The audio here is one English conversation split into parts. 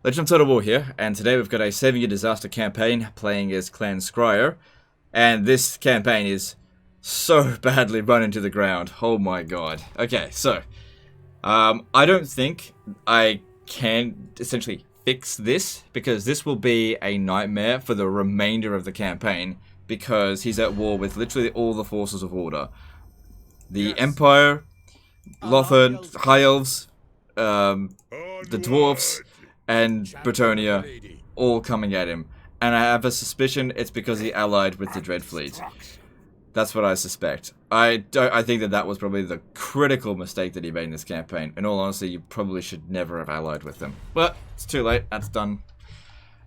Legend of Total War here, and today we've got a 7-year disaster campaign playing as Clan Scryer, and this campaign is so badly run into the ground. Oh my god. Okay, so, I don't think I can essentially fix this, because this will be a nightmare for the remainder of the campaign, because he's at war with literally all the forces of order. The Empire, Lothar, High Elves, the Dwarfs, and Bretonia all coming at him. And I have a suspicion it's because he allied with the Dread Fleet. That's what I suspect. I think that was probably the critical mistake that he made in this campaign. In all honesty, you probably should never have allied with them. But it's too late. That's done.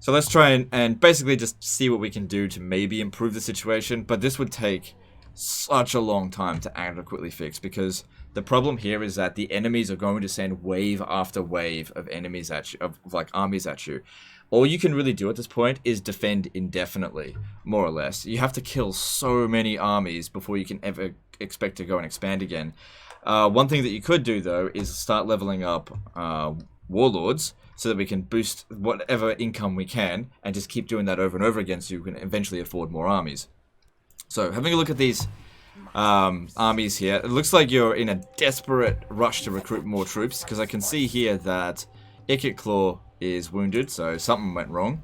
So let's try and basically just see what we can do to maybe improve the situation. But this would take such a long time to adequately fix, because the problem here is that the enemies are going to send wave after wave of enemies at you, of like armies at you. All you can really do at this point is defend indefinitely, more or less. You have to kill so many armies before you can ever expect to go and expand again. One thing that you could do, though, is start leveling up warlords, so that we can boost whatever income we can, and just keep doing that over and over again, so you can eventually afford more armies. So, having a look at these armies here, it looks like you're in a desperate rush to recruit more troops, because I can see here that Ikit Claw is wounded, so something went wrong.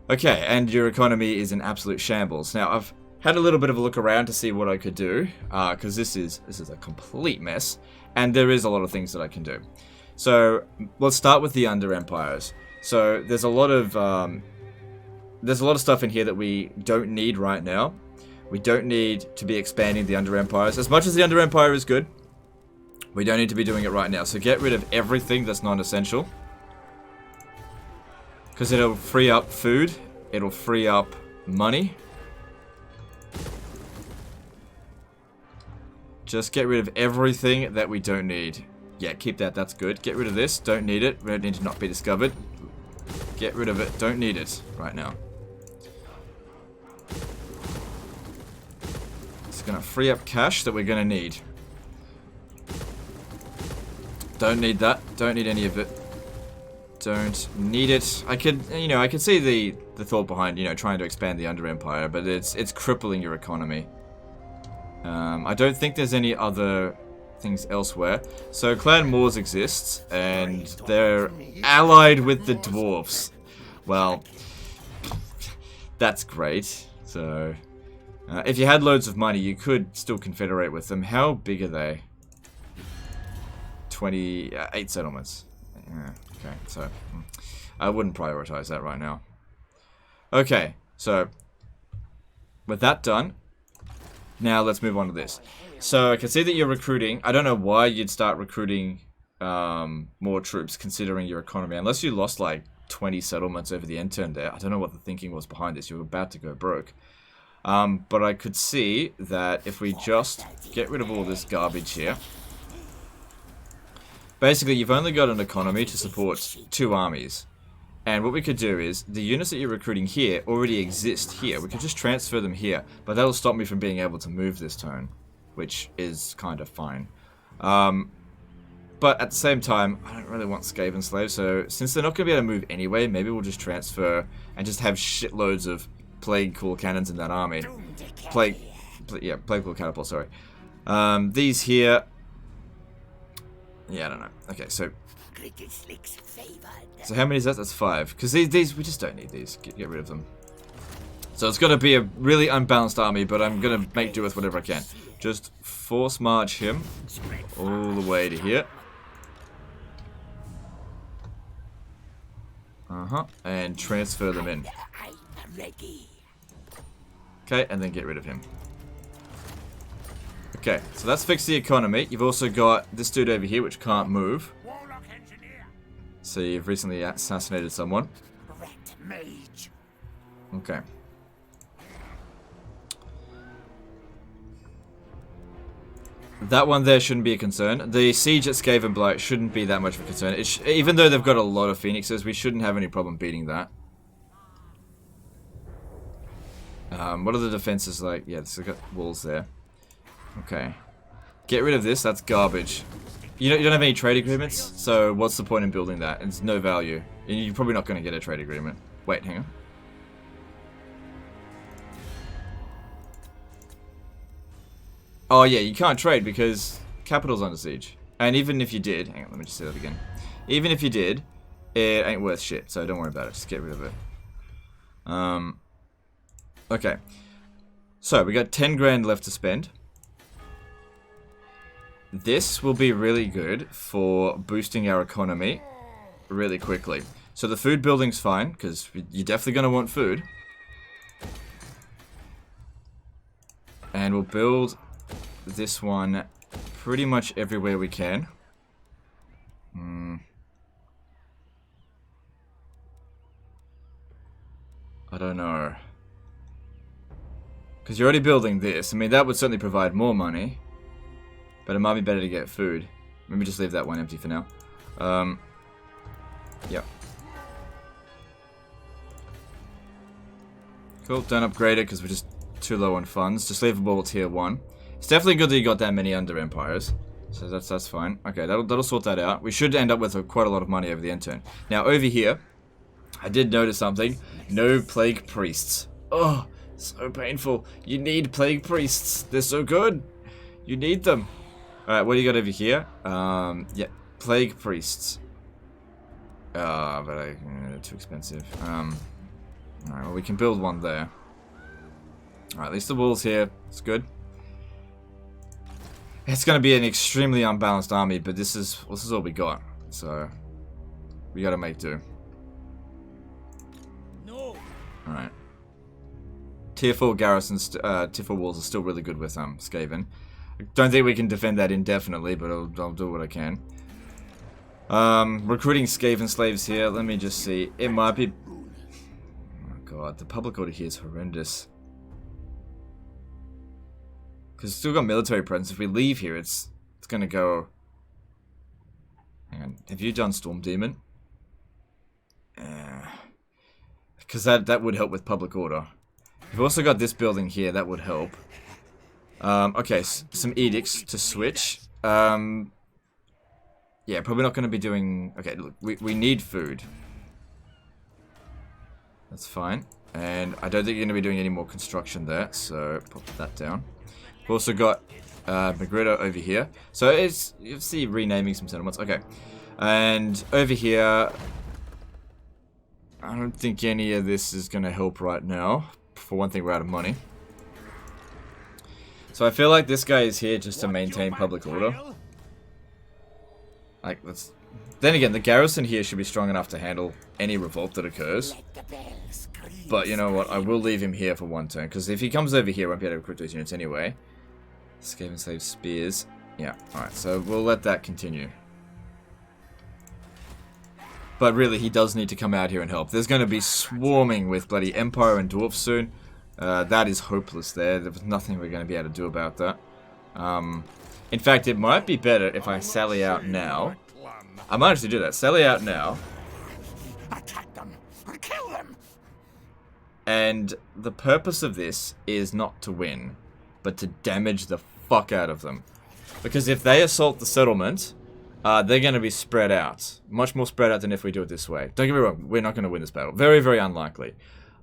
Okay, and your economy is in absolute shambles. Now, I've had a little bit of a look around to see what I could do, because this is a complete mess, and there is a lot of things that I can do. So, let's start with the Under Empires. So, there's a lot of stuff in here that we don't need right now. We don't need to be expanding the Under Empires. As much as the Under Empire is good, we don't need to be doing it right now. So get rid of everything that's non-essential, because it'll free up food. It'll free up money. Just get rid of everything that we don't need. Yeah, keep that. That's good. Get rid of this. Don't need it. We don't need to not be discovered. Get rid of it. Don't need it right now. It's going to free up cash that we're going to need. Don't need that. Don't need any of it. Don't need it. I could see the thought behind, trying to expand the Under Empire, but it's crippling your economy. I don't think there's any other things elsewhere. So Clan Moors exists, and they're allied with the Dwarfs. Well, that's great. So, if you had loads of money, you could still confederate with them. How big are they? 28 settlements. Yeah, okay, so I wouldn't prioritize that right now. Okay, so with that done, now let's move on to this. So I can see that you're recruiting. I don't know why you'd start recruiting more troops considering your economy, unless you lost like 20 settlements over the end turn there. I don't know what the thinking was behind this. You were about to go broke. But I could see that if we just get rid of all this garbage here, basically you've only got an economy to support 2 armies. And what we could do is, the units that you're recruiting here already exist here. We could just transfer them here, but that'll stop me from being able to move this turn, which is kind of fine. But at the same time, I don't really want Skaven Slaves, so since they're not going to be able to move anyway, maybe we'll just transfer and just have shitloads of Plague Cool Cannons in that army. Plague Cool Catapult, sorry. These here... Yeah, I don't know. Okay, so how many is that? That's 5. Because these, we just don't need these. Get rid of them. So it's going to be a really unbalanced army, but I'm going to make do with whatever I can. Just force march him all the way to here. And transfer them in. Okay, and then get rid of him. Okay, so that's fixed the economy. You've also got this dude over here, which can't move. So you've recently assassinated someone. Okay. That one there shouldn't be a concern. The siege at Skavenblight shouldn't be that much of a concern. Even though they've got a lot of phoenixes, we shouldn't have any problem beating that. What are the defenses like? Yeah, they've got walls there. Okay. Get rid of this. That's garbage. You don't have any trade agreements, so what's the point in building that? It's no value. And you're probably not going to get a trade agreement. Wait, hang on. Oh yeah, you can't trade because capital's under siege. And even if you did, hang on, let me just say that again. Even if you did, it ain't worth shit, so don't worry about it. Just get rid of it. Okay. So, we got 10 grand left to spend. This will be really good for boosting our economy really quickly. So the food building's fine, because you're definitely going to want food. And we'll build this one pretty much everywhere we can. I don't know. Because you're already building this. I mean, that would certainly provide more money. But it might be better to get food. Let me just leave that one empty for now. Yep. Cool, don't upgrade it because we're just too low on funds. Just leave the ball tier 1. It's definitely good that you got that many under empires. So that's fine. Okay, that'll sort that out. We should end up with quite a lot of money over the end turn. Now, over here, I did notice something. No plague priests. Oh, so painful. You need plague priests. They're so good. You need them. Alright, what do you got over here? Yeah, plague priests. But too expensive. Alright, well, we can build one there. Alright, at least the wall's here. It's good. It's going to be an extremely unbalanced army, but this is all we got. So, we got to make do. No. Alright. Tier 4 garrisons, Tier 4 walls are still really good with Skaven. Don't think we can defend that indefinitely, but I'll do what I can. Recruiting Skaven slaves here. Let me just see. It might be... Oh god, the public order here is horrendous. Because we've still got military presence. If we leave here, it's going to go... Hang on. Have you done Storm Demon? Because that would help with public order. We've also got this building here. That would help. Okay, some edicts to switch. Yeah, probably not going to be doing... Okay, look, we need food. That's fine. And I don't think you're going to be doing any more construction there, so pop that down. We've also got Magritta over here. So it's... You see renaming some settlements. Okay. And over here... I don't think any of this is going to help right now. For one thing, we're out of money. So I feel like this guy is here just to maintain public order. Like, let's... Then again, the garrison here should be strong enough to handle any revolt that occurs. But you know what, I will leave him here for one turn, because if he comes over here, I won't be able to recruit those units anyway. Skaven slave spears. Yeah, alright, so we'll let that continue. But really, he does need to come out here and help. There's going to be swarming with bloody Empire and Dwarfs soon. That is hopeless there. There's nothing we're going to be able to do about that. In fact, it might be better if I sally out now. I might actually do that. Sally out now. Attack them. Kill them. And the purpose of this is not to win, but to damage the fuck out of them. Because if they assault the settlement, they're going to be spread out. Much more spread out than if we do it this way. Don't get me wrong, we're not going to win this battle. Very, very unlikely.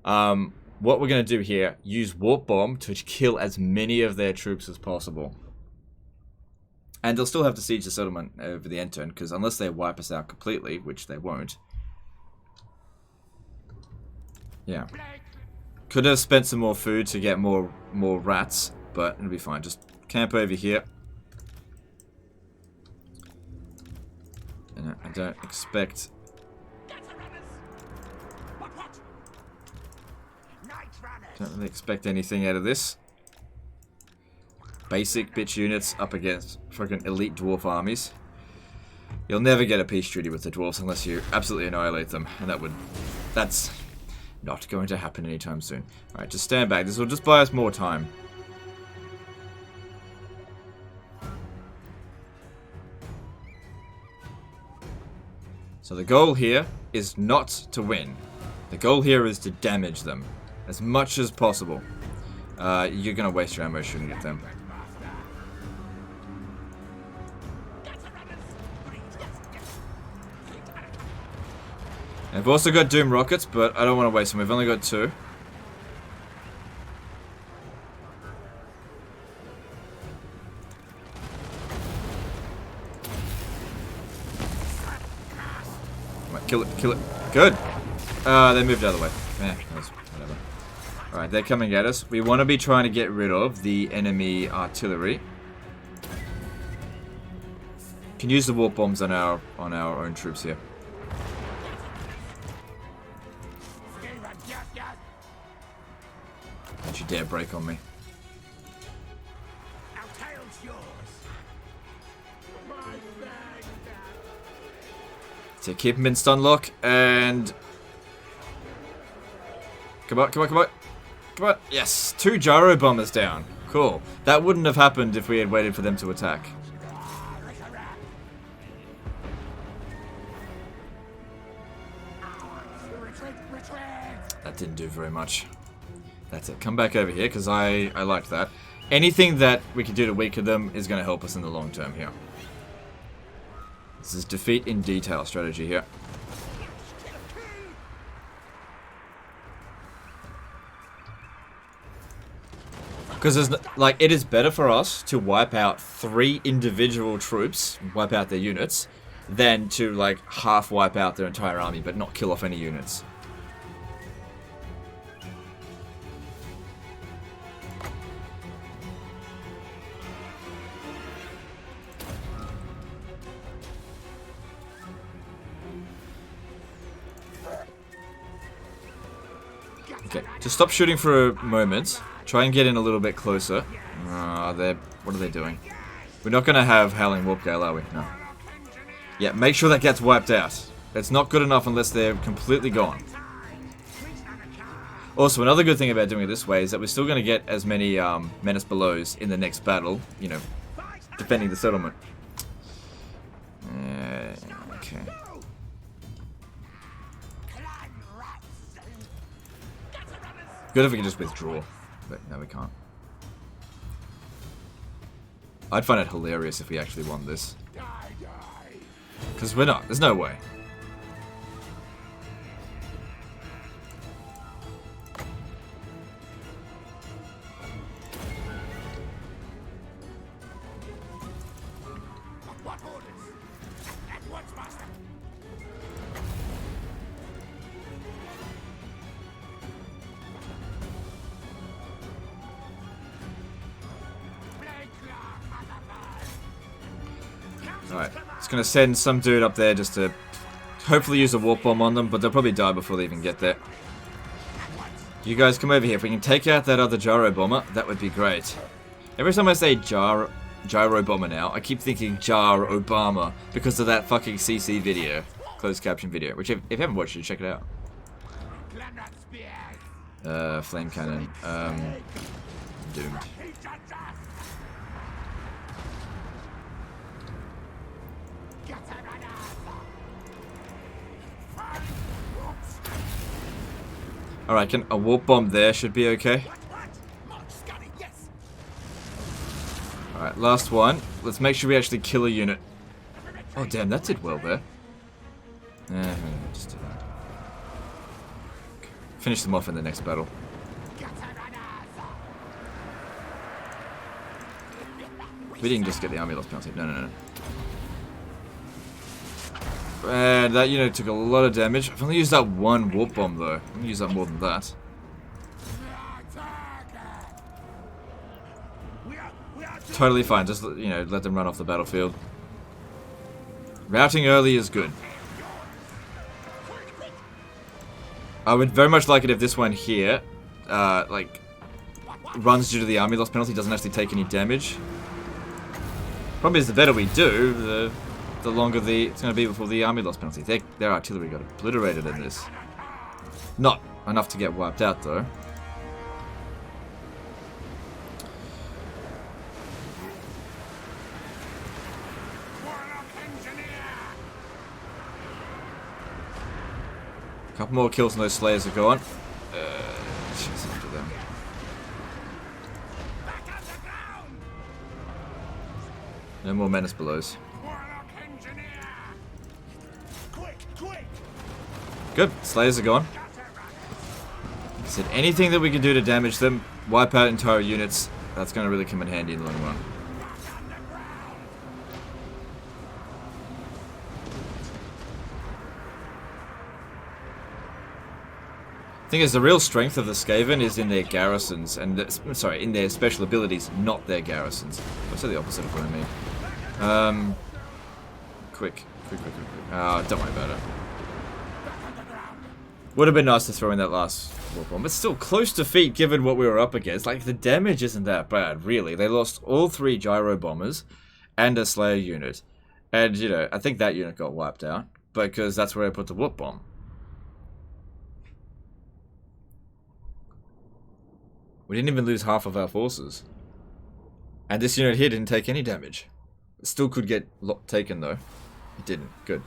What we're going to do here, use Warp Bomb to kill as many of their troops as possible. And they'll still have to siege the settlement over the end turn, because unless they wipe us out completely, which they won't. Yeah. Could have spent some more food to get more rats, but it'll be fine. Just camp over here. And I don't expect... Don't really expect anything out of this. Basic bitch units up against freaking elite dwarf armies. You'll never get a peace treaty with the dwarves unless you absolutely annihilate them. And that's not going to happen anytime soon. Alright, just stand back. This will just buy us more time. So the goal here is not to win. The goal here is to damage them as much as possible. You're going to waste your ammo shooting at them. And we've also got Doom rockets, but I don't want to waste them. We've only got 2. Kill it, kill it. Good. They moved out of the way. That's whatever. Alright, they're coming at us. We want to be trying to get rid of the enemy artillery. Can use the warp bombs on our own troops here. Don't you dare break on me. So keep him in stun lock and come on, come on, come on. Come on. Yes, 2 gyro bombers down. Cool. That wouldn't have happened if we had waited for them to attack. That didn't do very much. That's it. Come back over here because I liked that. Anything that we can do to weaken them is going to help us in the long term here. This is defeat in detail strategy here. Because like it is better for us to wipe out 3 individual troops, wipe out their units, than to like half wipe out their entire army but not kill off any units. Okay, just stop shooting for a moment. Try and get in a little bit closer. What are they doing? We're not going to have Howling Warp Gale, are we? No. Yeah, make sure that gets wiped out. It's not good enough unless they're completely gone. Also, another good thing about doing it this way is that we're still going to get as many Menace Belows in the next battle, you know, defending the settlement. Okay. Good if we can just withdraw, but no, we can't. I'd find it hilarious if we actually won this. Because we're not. There's no way. Alright, it's gonna send some dude up there just to hopefully use a warp bomb on them, but they'll probably die before they even get there. You guys come over here. If we can take out that other gyro bomber, that would be great. Every time I say gyro bomber now, I keep thinking Jar Obama because of that fucking CC video, closed caption video, which if you haven't watched it, check it out. Flame cannon, doomed. Alright, a warp bomb there should be okay. Alright, last one. Let's make sure we actually kill a unit. Oh damn, that did well there. Just do that. Okay. Finish them off in the next battle. We didn't just get the army loss penalty. No. And that unit took a lot of damage. I've only used that one warp bomb though. I'm gonna use that more than that. Totally fine. Just, you know, let them run off the battlefield. Routing early is good. I would very much like it if this one here, like, runs due to the army loss penalty, doesn't actually take any damage. Problem is, the better we do, the longer it's going to be before the army loss penalty. Their artillery got obliterated in this. Not enough to get wiped out, though. A couple more kills and those Slayers are gone. Chase after them. No more Menace Belows. Good. Slayers are gone. I said anything that we can do to damage them, wipe out entire units, that's going to really come in handy in the long run. The thing is, the real strength of the Skaven is in their garrisons, and in their special abilities, not their garrisons. I'll say the opposite of what I mean. Quick. Don't worry about it. Would have been nice to throw in that last war bomb, but still close defeat given what we were up against. Like, the damage isn't that bad, really. They lost all 3 gyro bombers and a Slayer unit. And, you know, I think that unit got wiped out, because that's where I put the whoop bomb. We didn't even lose half of our forces. And this unit here didn't take any damage. It still could get taken though. It didn't. Good.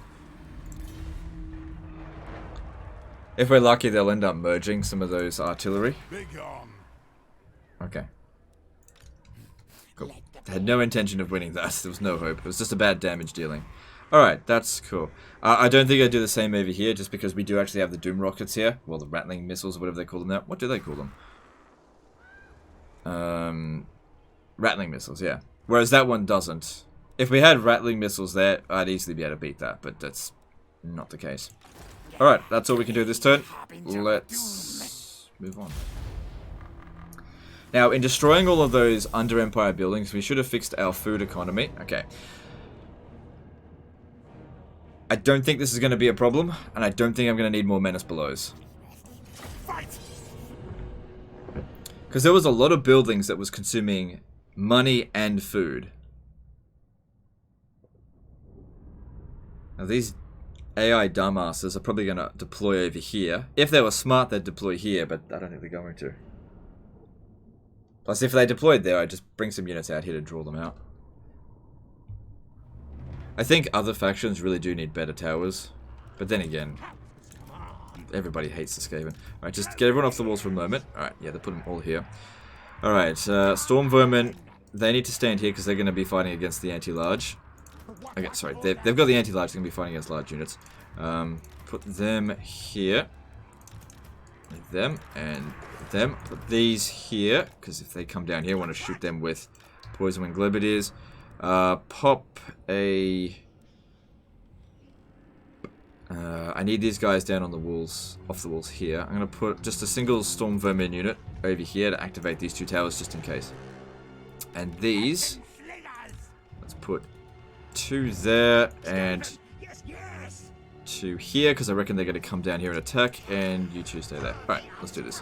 If we're lucky, they'll end up merging some of those artillery. Okay. Cool. I had no intention of winning that. There was no hope. It was just a bad damage dealing. Alright, that's cool. I don't think I'd do the same over here, just because we do actually have the Doom rockets here. Well, the rattling missiles, whatever they call them now. What do they call them? Rattling missiles, yeah. Whereas that one doesn't. If we had rattling missiles there, I'd easily be able to beat that, but that's not the case. Alright, that's all we can do this turn. Let's move on. Now, in destroying all of those under Empire buildings, we should have fixed our food economy. Okay. I don't think this is going to be a problem, and I don't think I'm going to need more Menace Belows. Because there was a lot of buildings that was consuming money and food. Now these AI dumbasses are probably going to deploy over here. If they were smart, they'd deploy here, but I don't think they're going to. Plus, if they deployed there, I'd just bring some units out here to draw them out. I think other factions really do need better towers. But then again, everybody hates the Skaven. Alright, just get everyone off the walls for a moment. Alright, yeah, they put them all here. Alright, Storm Vermin, they need to stand here because they're going to be fighting against the anti-large. Okay, sorry, they've got the anti-large, they're going to be fighting against large units. Put them here. Them and them. Put these here, because if they come down here, I want to shoot them with Poison Wing Globadiers. Pop a... I need these guys down on the walls, off the walls here. I'm going to put just a single Storm Vermin unit over here to activate these 2 towers just in case. And these, let's put 2 there and 2 here, because I reckon they're going to come down here and attack, and you 2 stay there. Alright, let's do this.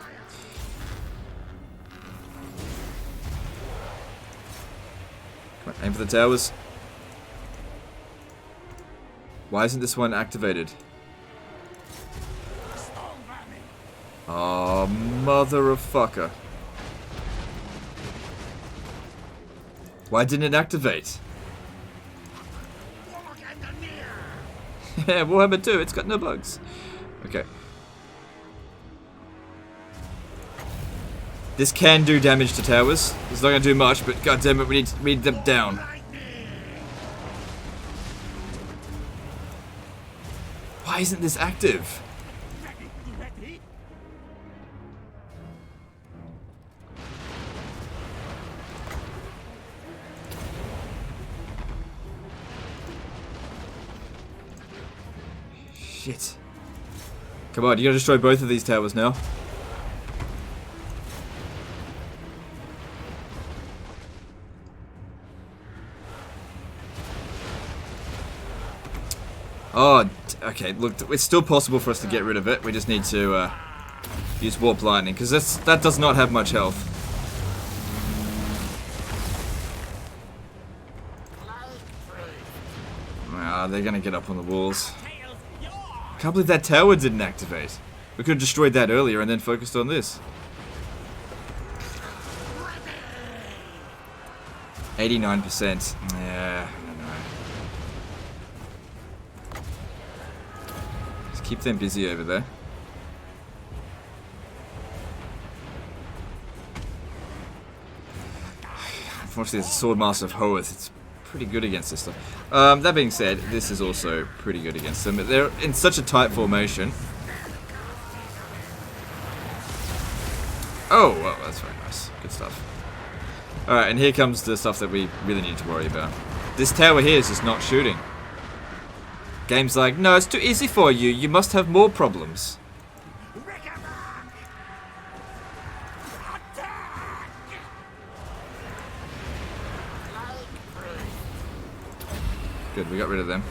Come on, aim for the towers. Why isn't this one activated? Oh, mother of fucker. Why didn't it activate? Yeah, Warhammer 2, it's got no bugs. Okay. This can do damage to towers. It's not going to do much, but goddammit, we need them down. Why isn't this active? Shit. Come on, you gotta destroy both of these towers now. Oh, okay, look, it's still possible for us to get rid of it. We just need to use Warp Lightning, because that does not have much health. Ah, they're gonna get up on the walls. I can't believe that tower didn't activate. We could have destroyed that earlier and then focused on this. 89%. Yeah, I don't know. Just keep them busy over there. Unfortunately, it's a Swordmaster of Hoeth. It's pretty good against this stuff. That being said, this is also pretty good against them. They're in such a tight formation. Oh, well, that's very nice. Good stuff. Alright, and here comes the stuff that we really need to worry about. This tower here is just not shooting. Game's like, no, it's too easy for you. You must have more problems. Good, we got rid of them.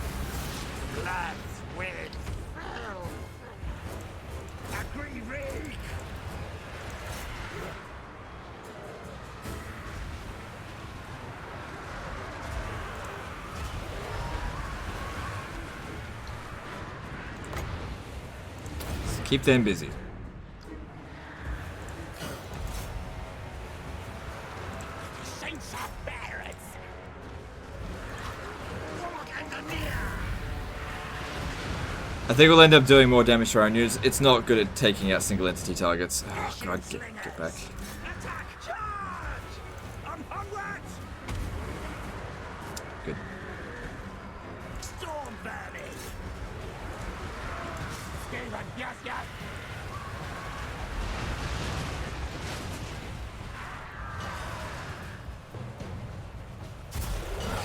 Keep them busy. I think we'll end up doing more damage to our own units. It's not good at taking out single entity targets. Oh god, get back. Good.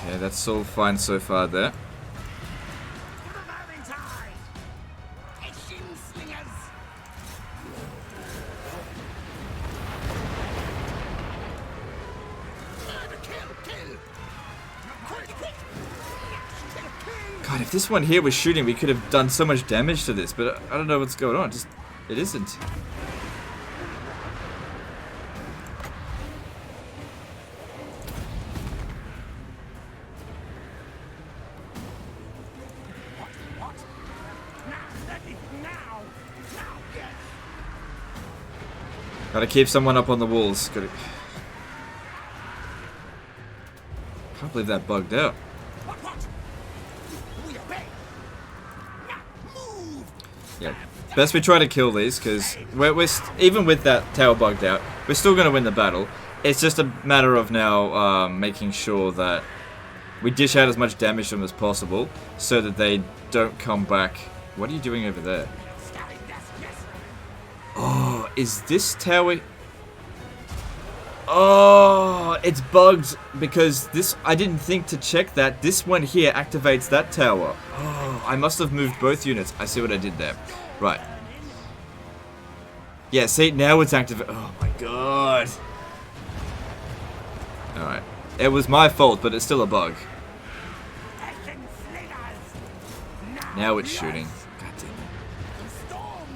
Okay, that's all fine so far there. God, if this one here was shooting, we could have done so much damage to this, but I don't know what's going on. Just, it isn't. Gotta keep someone up on the walls. Gotta... Can't believe that bugged out. Yeah, best we try to kill these, because even with that tower bugged out, we're still going to win the battle. It's just a matter of now making sure that we dish out as much damage to them as possible, so that they don't come back. What are you doing over there? Oh, is this tower... Oh, it's bugged, because this... I didn't think to check that. This one here activates that tower. Oh, I must have moved both units. I see what I did there. Right. Yeah, see, now it's active. Oh my god. Alright. It was my fault, but it's still a bug. Now it's shooting. God damn it.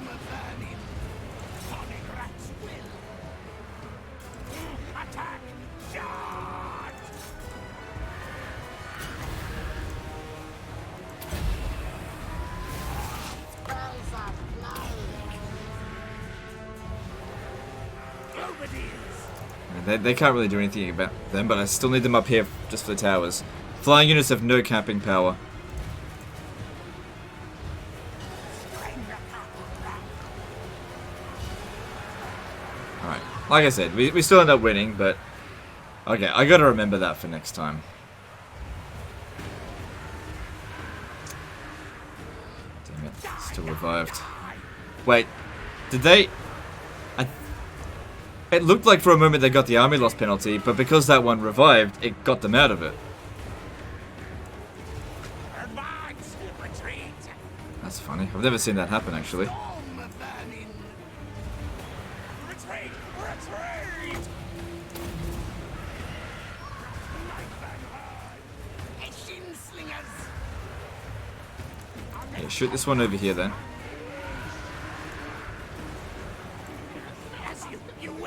They can't really do anything about them, but I still need them up here just for the towers. Flying units have no camping power. Alright, like I said, we still end up winning, but... Okay, I gotta remember that for next time. Damn it, still revived. Wait, did they... It looked like for a moment they got the army loss penalty, but because that one revived, it got them out of it. That's funny. I've never seen that happen, actually. Yeah, shoot this one over here, then.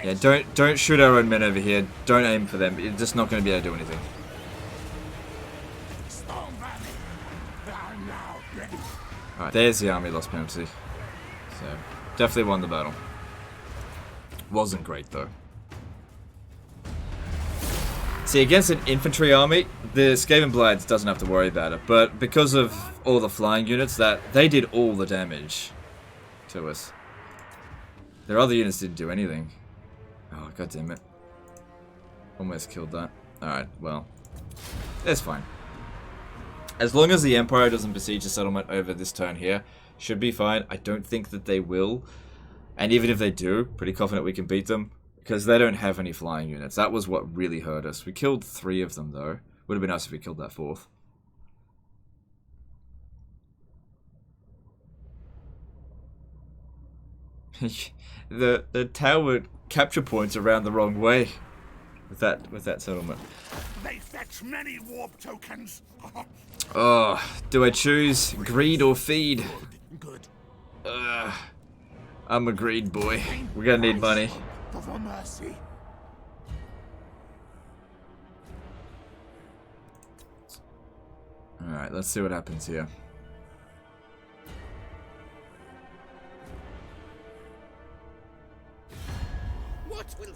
Yeah, don't shoot our own men over here. Don't aim for them. You're just not going to be able to do anything. Alright, there's the army loss penalty. So, definitely won the battle. Wasn't great, though. See, against an infantry army, the Skaven Blades doesn't have to worry about it. But because of all the flying units, they did all the damage to us. Their other units didn't do anything. Oh, god damn it. Almost killed that. Alright, well. That's fine. As long as the Empire doesn't besiege the settlement over this turn here, should be fine. I don't think that they will. And even if they do, pretty confident we can beat them. Because they don't have any flying units. That was what really hurt us. We killed 3 of them, though. Would have been nice if we killed that 4th. the tower capture points around the wrong way with that settlement. They fetch many warp tokens. Oh, do I choose greed or feed? Good. I'm a greed boy. We're gonna need money. For mercy. Alright, let's see what happens here. What will...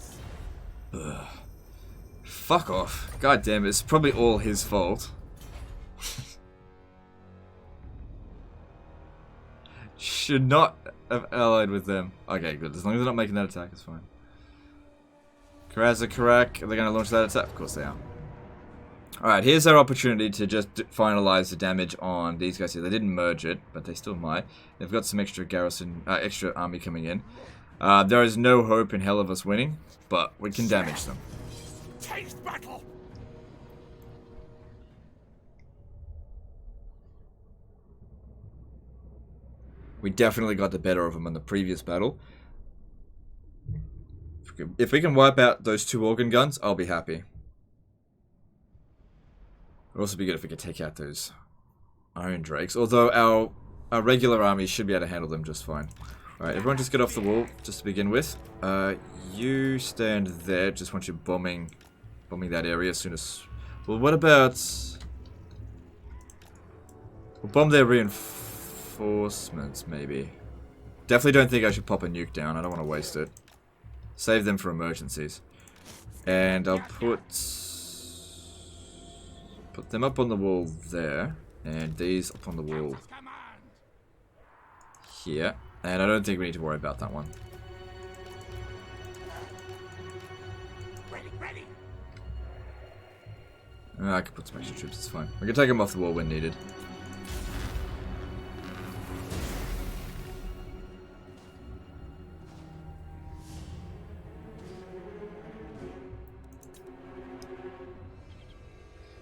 Ugh. Fuck off. God damn it, it's probably all his fault. Should not have allied with them. Okay, good. As long as they're not making that attack, it's fine. Karazakarak, are they going to launch that attack? Of course they are. Alright, here's our opportunity to just finalize the damage on these guys here. They didn't merge it, but they still might. They've got some extra garrison, extra army coming in. There is no hope in hell of us winning, but we can damage them. Taste battle. We definitely got the better of them in the previous battle. If we can wipe out those 2 organ guns, I'll be happy. It would also be good if we could take out those iron drakes. Although our regular army should be able to handle them just fine. Alright, everyone just get off the wall, just to begin with. You stand there, just want you bombing that area as soon as... Well, what about... We'll bomb their reinforcements, maybe. Definitely don't think I should pop a nuke down, I don't want to waste it. Save them for emergencies. And I'll put them up on the wall there, and these up on the wall here. And I don't think we need to worry about that one. I can put some extra troops, it's fine. We can take them off the wall when needed.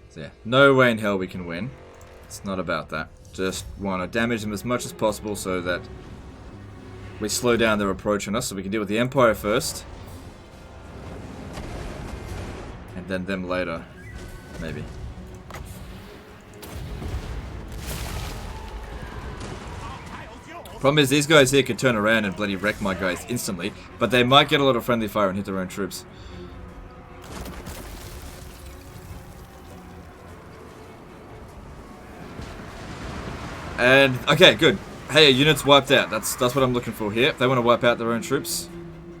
So yeah, no way in hell we can win. It's not about that. Just want to damage them as much as possible so that we slow down their approach on us, so we can deal with the Empire first. And then them later. Maybe. Problem is, these guys here could turn around and bloody wreck my guys instantly, but they might get a lot of friendly fire and hit their own troops. And, okay, good. Hey, units wiped out. That's what I'm looking for here. If they want to wipe out their own troops,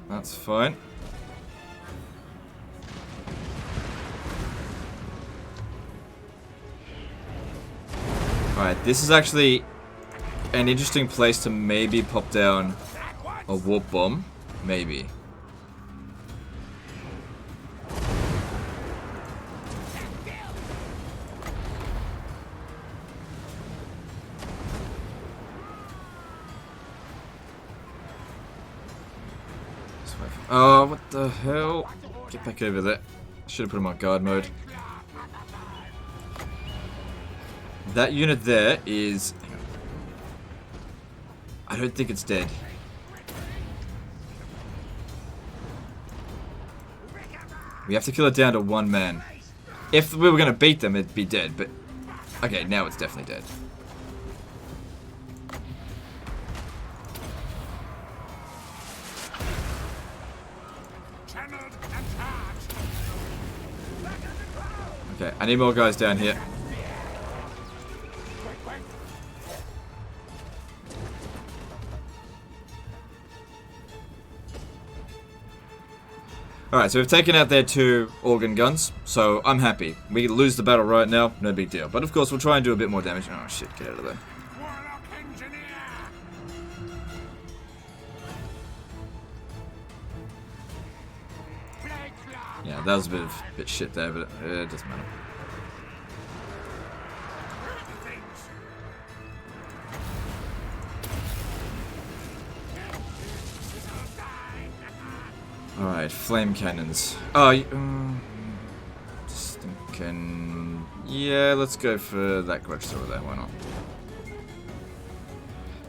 that's fine. Alright, this is actually an interesting place to maybe pop down a warp bomb. Maybe. Oh, what the hell? Get back over there. Should have put him on guard mode. That unit there is... Hang on. I don't think it's dead. We have to kill it down to 1 man. If we were going to beat them, it'd be dead, but... Okay, now it's definitely dead. Okay, I need more guys down here. Alright, so we've taken out their 2 organ guns, so I'm happy. We lose the battle right now, no big deal. But of course, we'll try and do a bit more damage. Oh shit, get out of there. Yeah, that was a bit shit there, but it doesn't matter. Alright, flame cannons. Oh, just thinking... Yeah, let's go for that grudge thrower there, why not?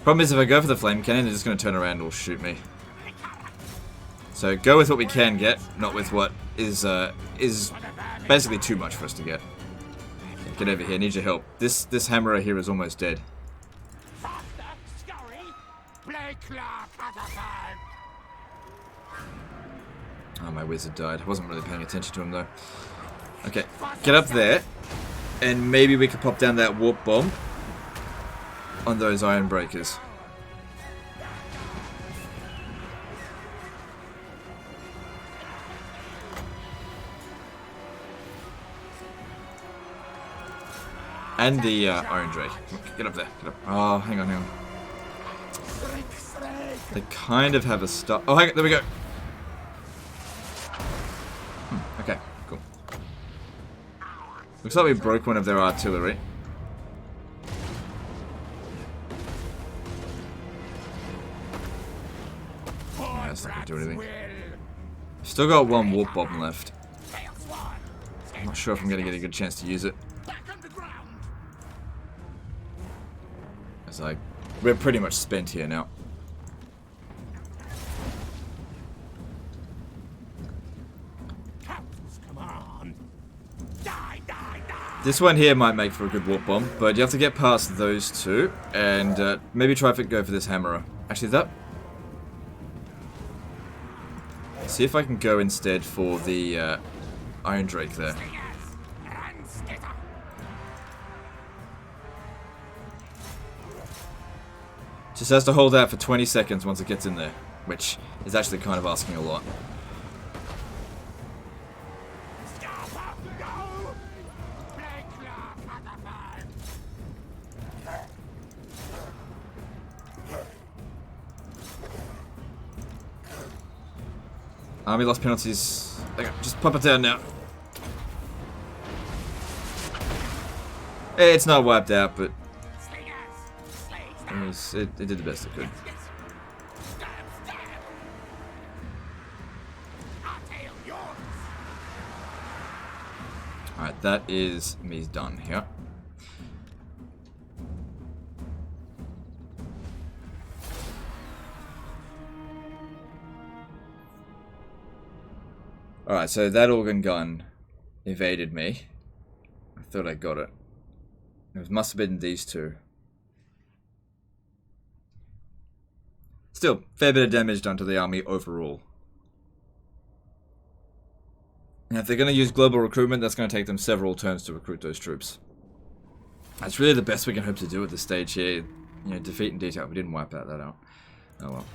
Problem is, if I go for the flame cannon, they're just going to turn around and all shoot me. So go with what we can get, not with what is basically too much for us to get. Okay, get over here, need your help. This hammerer here is almost dead. Oh, my wizard died. I wasn't really paying attention to him though. Okay, get up there, and maybe we could pop down that warp bomb on those iron breakers. And the Iron Drake. Get up there. Get up. Oh, hang on, hang on. They kind of have a stop. Oh, hang on. There we go. Okay, cool. Looks like we broke one of their artillery. Yeah, that's not going to do anything. Still got one warp bomb left. I'm not sure if I'm going to get a good chance to use it. It's like, we're pretty much spent here now. This one here might make for a good warp bomb, but you have to get past those two, and maybe try to go for this hammerer. Actually, that... See if I can go instead for the Iron Drake there. Just has to hold out for 20 seconds once it gets in there, which is actually kind of asking a lot. Army lost penalties. Okay, just pop it down now. It's not wiped out, but it did the best it could. Alright, that is me done here. Alright, so that organ gun evaded me. I thought I got it. It must have been these two. Still, fair bit of damage done to the army overall. And if they're going to use global recruitment, that's going to take them several turns to recruit those troops. That's really the best we can hope to do at this stage here. You know, defeat in detail. We didn't wipe that out. Oh well.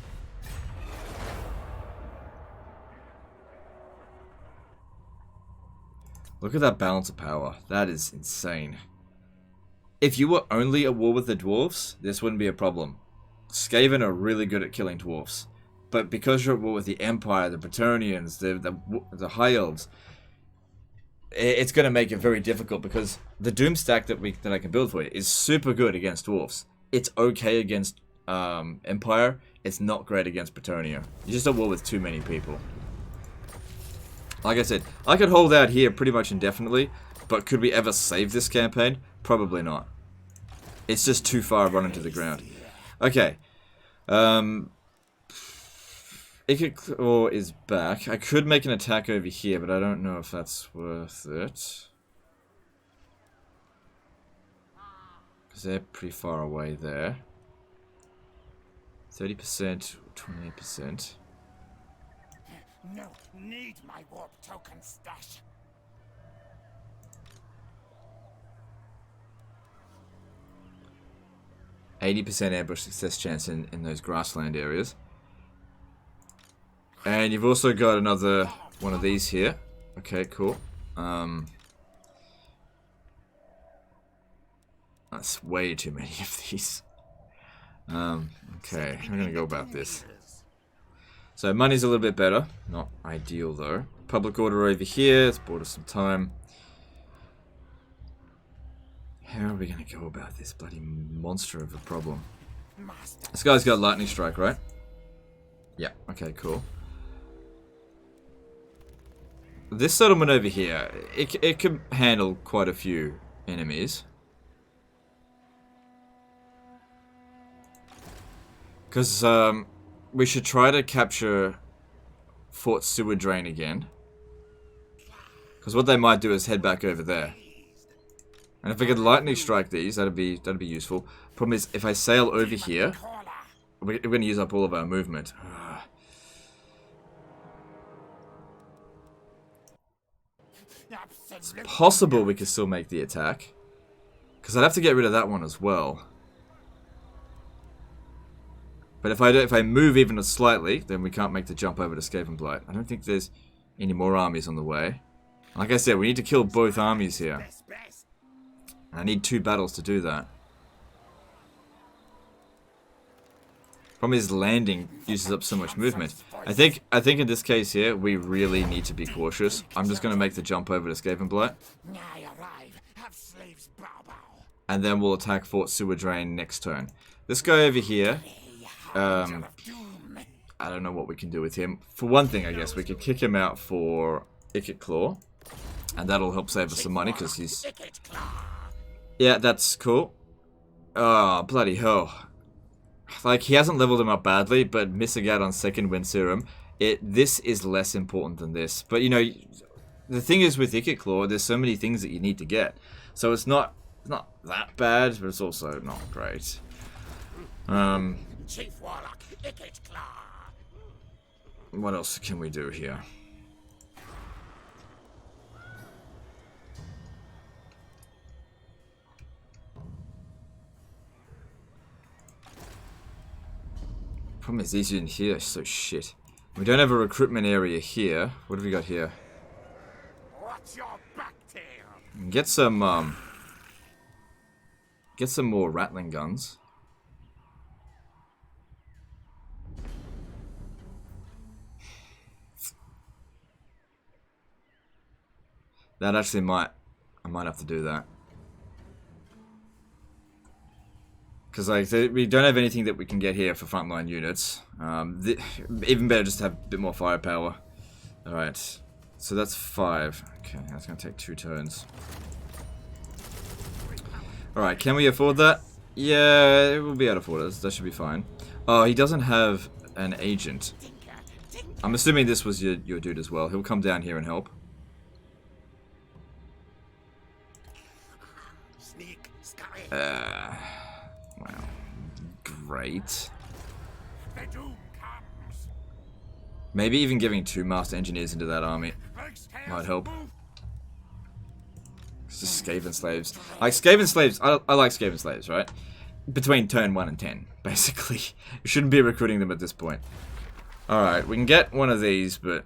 Look at that balance of power. That is insane. If you were only at war with the dwarves, this wouldn't be a problem. Skaven are really good at killing dwarves. But because you're at war with the Empire, the Bretonnians, the High Elves, it's going to make it very difficult because the Doom stack that I can build for you is super good against dwarves. It's okay against Empire. It's not great against Bretonnia. You're just at war with too many people. Like I said, I could hold out here pretty much indefinitely, but could we ever save this campaign? Probably not. It's just too far running to the ground. Okay. Ikor is back. I could make an attack over here, but I don't know if that's worth it. Because they're pretty far away there. 30%, 28%. No, need my warp token stash. %80 ambush success chance in those grassland areas. And you've also got another one of these here. Okay, cool. That's way too many of these. Okay, I'm gonna go about this. So money's a little bit better. Not ideal though. Public order over here. It's bought us some time. How are we gonna go about this bloody monster of a problem? This guy's got lightning strike, right? Yeah. Okay, cool. this settlement over here, it can handle quite a few enemies. Because we should try to capture Fort Sewer Drain again. Because what they might do is head back over there. And if we could lightning strike these, that'd be useful. Problem is, if I sail over here, we're going to use up all of our movement. It's possible we could still make the attack. Because I'd have to get rid of that one as well. But if I move even slightly, then we can't make the jump over to Skaven Blight. I don't think there's any more armies on the way. Like I said, we need to kill both armies here. I need 2 battles to do that. Problem is, landing uses up so much movement. I think in this case here, we really need to be cautious. I'm just going to make the jump over to Skaven Blight. And then we'll attack Fort Sewer Drain next turn. This guy over here, I don't know what we can do with him. For one thing, I guess, we could kick him out for Icket Claw. And that'll help save us some money, because he's... Yeah, that's cool. Oh, bloody hell. Like, he hasn't leveled him up badly, but missing out on second Wind Serum, this is less important than this. But, you know, the thing is with Icket Claw, there's so many things that you need to get. So it's not that bad, but it's also not great. Chief Warlock, Icket Claw. What else can we do here? Problem is, these in here are so shit. We don't have a recruitment area here. What have we got here? What's your back tail? Get some more rattling guns. That actually I might have to do that. Because like we don't have anything that we can get here for frontline units. Even better just to have a bit more firepower. Alright, so that's 5. Okay, that's going to take 2 turns. Alright, can we afford that? Yeah, we'll be able to afford it. That should be fine. Oh, he doesn't have an agent. I'm assuming this was your dude as well. He'll come down here and help. Wow. Great. Maybe even giving 2 master engineers into that army might help. It's just Skaven slaves. Like Skaven slaves, I like Skaven slaves, right? Between turn 1 and 10, basically. You shouldn't be recruiting them at this point. Alright, we can get one of these, but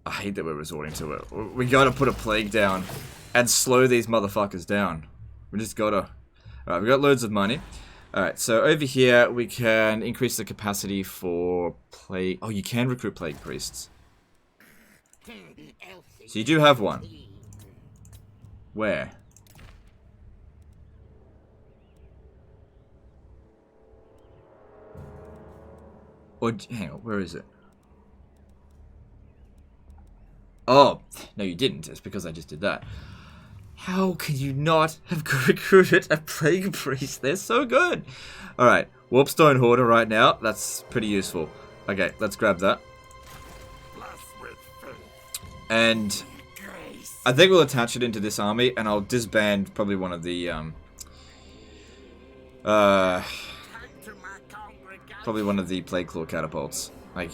I hate that we're resorting to it. We gotta put a plague down and slow these motherfuckers down. We just gotta. Alright, we got loads of money. Alright, so over here we can increase the capacity for plague. Oh, you can recruit plague priests. So you do have one. Where? Or hang on, where is it? Oh, no you didn't. It's because I just did that. How can you not have recruited a plague priest? They're so good. Alright, Warpstone Hoarder right now. That's pretty useful. Okay, let's grab that. And I think we'll attach it into this army, and I'll disband probably one of the probably one of the Plague Claw catapults. Like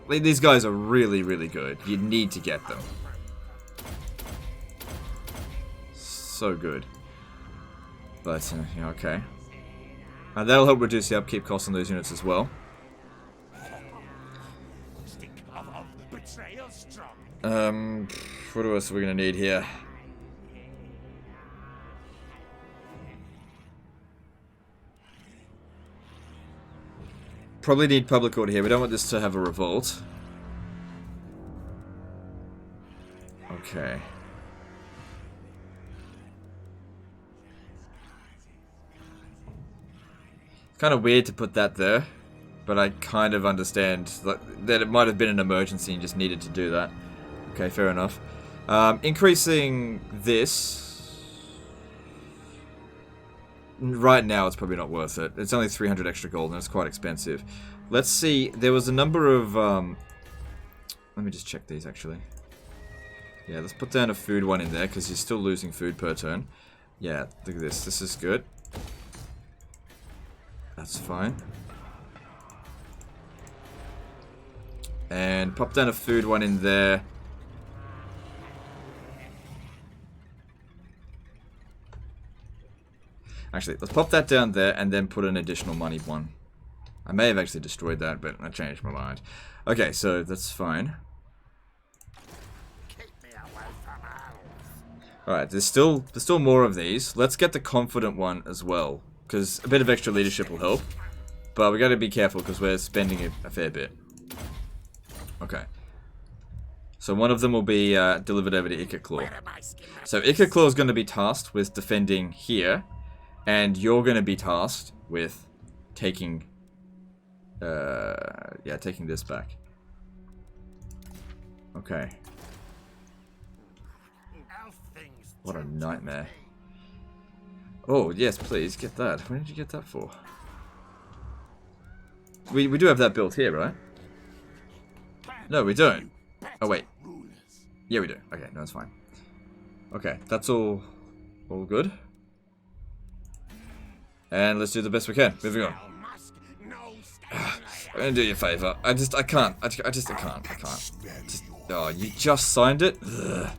these guys are really, really good. You need to get them. So good. But yeah, okay. And that'll help reduce the upkeep costs on those units as well. What else are we gonna need here? Probably need public order here. We don't want this to have a revolt. Okay. Kind of weird to put that there, but I kind of understand that it might have been an emergency and just needed to do that. Okay, fair enough. Increasing this... Right now, it's probably not worth it. It's only 300 extra gold, and it's quite expensive. Let's see. There was a number of... Let me just check these, actually. Yeah, let's put down a food one in there, because you're still losing food per turn. Yeah, look at this. This is good. That's fine. And pop down a food one in there. Actually, let's pop that down there and then put an additional money one. I may have actually destroyed that, but I changed my mind. Okay, so that's fine. Alright, there's still more of these. Let's get the confident one as well, because a bit of extra leadership will help. But we got to be careful because we're spending a fair bit. Okay. So one of them will be delivered over to Ikaclaw. So Ikaclaw is going to be tasked with defending here. And you're going to be tasked with taking... taking this back. Okay. What a nightmare. Oh, yes, please, get that. Where did you get that for? We do have that built here, right? No, we don't. Oh, wait. Yeah, we do. Okay, no, it's fine. Okay, that's all good. And let's do the best we can. Moving on. I'm gonna do you a favor. I can't. I can't. Oh, you just signed it? Ugh.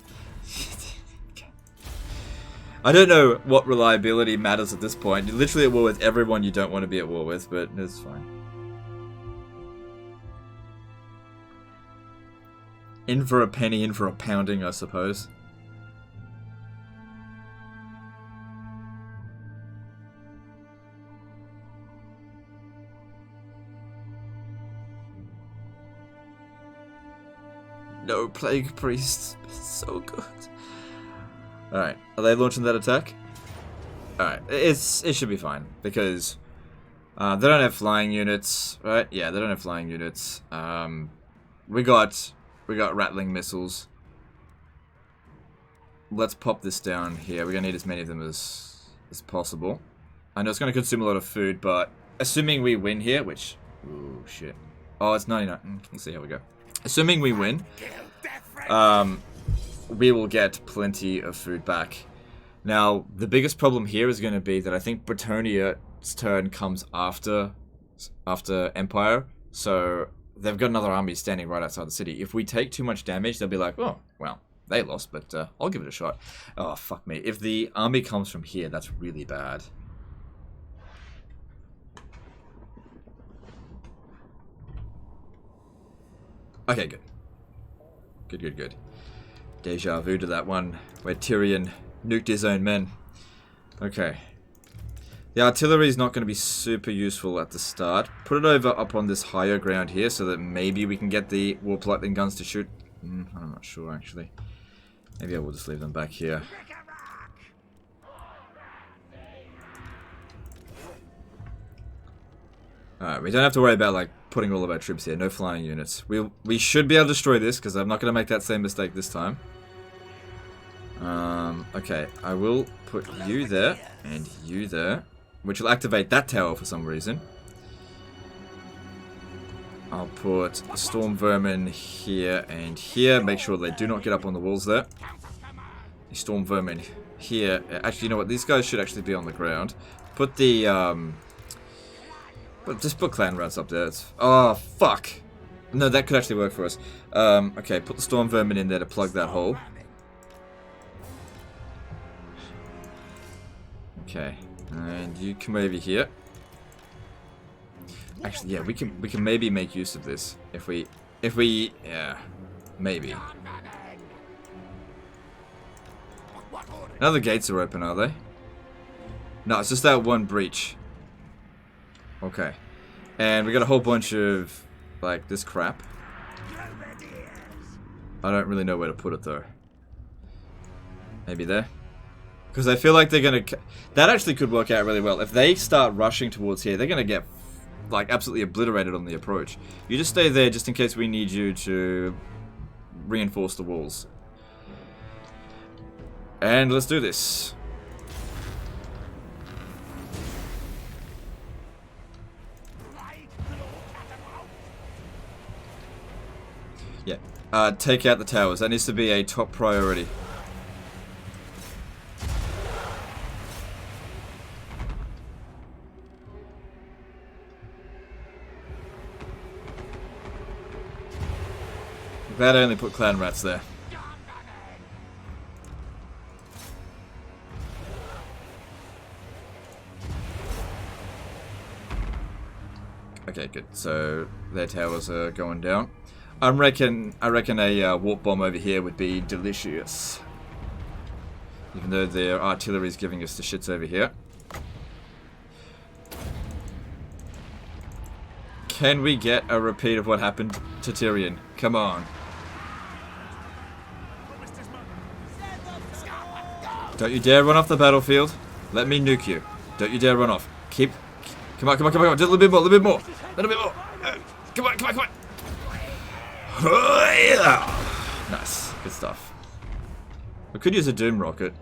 I don't know what reliability matters at this point. You're literally at war with everyone you don't want to be at war with, but it's fine. In for a penny, in for a pounding, I suppose. No plague priests. So good. Alright, are they launching that attack? Alright, it should be fine, because they don't have flying units, right? Yeah, they don't have flying units. We got rattling missiles. Let's pop this down here. We're gonna need as many of them as possible. I know it's gonna consume a lot of food, but assuming we win here, which... Ooh, shit. Oh, it's 99. Let's see how we go. Assuming we win, we will get plenty of food back. Now, the biggest problem here is going to be that I think Bretonia's turn comes after Empire, so they've got another army standing right outside the city. If we take too much damage, they'll be like, oh, well, they lost, but I'll give it a shot. Oh, fuck me. If the army comes from here, that's really bad. Okay, good. Good. Deja vu to that one where Tyrion nuked his own men. Okay. The artillery is not going to be super useful at the start. Put it over up on this higher ground here so that maybe we can get the warp lightning guns to shoot. I'm not sure, actually. Maybe I will just leave them back here. Alright, we don't have to worry about, like, putting all of our troops here. No flying units. We should be able to destroy this, because I'm not going to make that same mistake this time. Okay, I will put you there, and you there, which will activate that tower for some reason. I'll put Storm Vermin here and here. Make sure they do not get up on the walls there. Storm Vermin here. Actually, you know what? These guys should actually be on the ground. Put the, just put clan rats up there. Oh, fuck. No, that could actually work for us. Okay, put the Storm Vermin in there to plug that hole. Okay, and you come over here. Actually, yeah, we can maybe make use of this if we, yeah, maybe. Now the gates are open, are they? No, it's just that one breach. Okay, and we got a whole bunch of like this crap. I don't really know where to put it though. Maybe there. Because I feel like they're going to... That actually could work out really well. If they start rushing towards here, they're going to get like absolutely obliterated on the approach. You just stay there just in case we need you to reinforce the walls. And let's do this. Yeah. Take out the towers. That needs to be a top priority. Glad I only put clan rats there. Okay, good. So their towers are going down. I reckon a warp bomb over here would be delicious. Even though their artillery is giving us the shits over here. Can we get a repeat of what happened to Tyrion? Come on. Don't you dare run off the battlefield. Let me nuke you. Don't you dare run off. Keep. Come on, come on, come on. Just a little bit more, a little bit more. A little bit more. Come on, come on, come on. Nice. Good stuff. I could use a Doom rocket.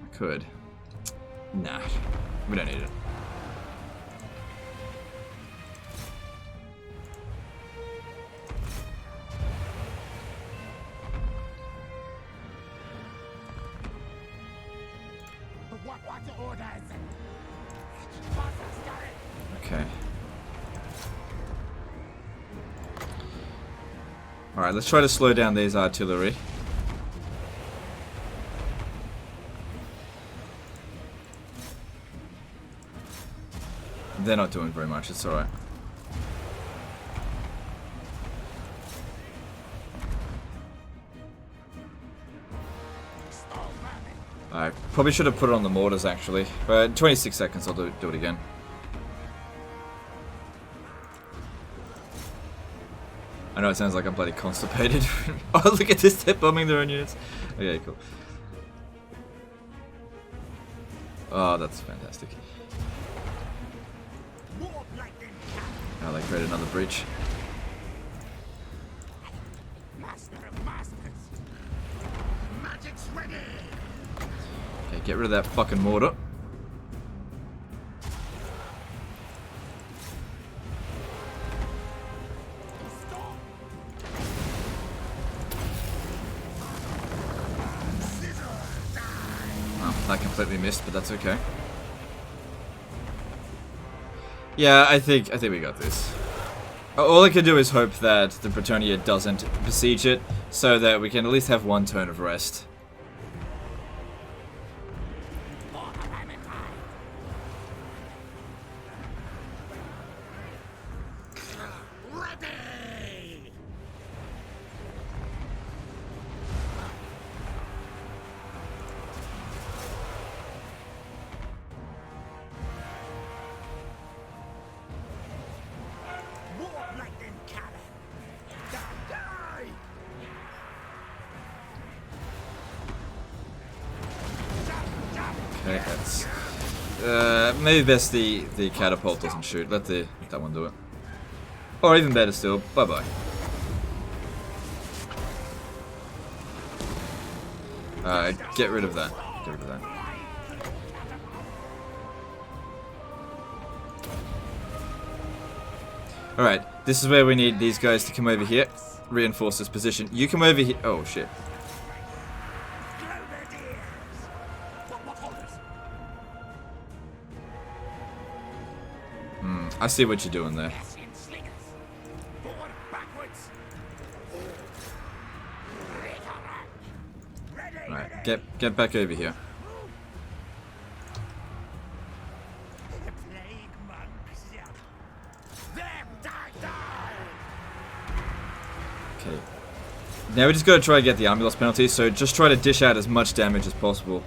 I could. Nah. We don't need it. Okay. Alright, let's try to slow down these artillery. They're not doing very much, it's alright. I probably should have put it on the mortars actually, but in 26 seconds I'll do it again. I know it sounds like I'm bloody constipated. Oh, look at this, they're bombing their own units. Okay, cool. Oh, that's fantastic. Now they create another breach. Okay, get rid of that fucking mortar. That completely missed, but that's okay. Yeah, I think we got this. All I can do is hope that the Bretonnia doesn't besiege it, so that we can at least have one turn of rest. Okay, that's maybe best the catapult doesn't shoot. Let that one do it. Or even better still, bye bye. Get rid of that. Get rid of that. Alright, this is where we need these guys to come over here. Reinforce this position. You come over here. Oh shit. I see what you're doing there. Alright, get back over here. Okay. Now we just gotta try to get the army loss penalty, so just try to dish out as much damage as possible.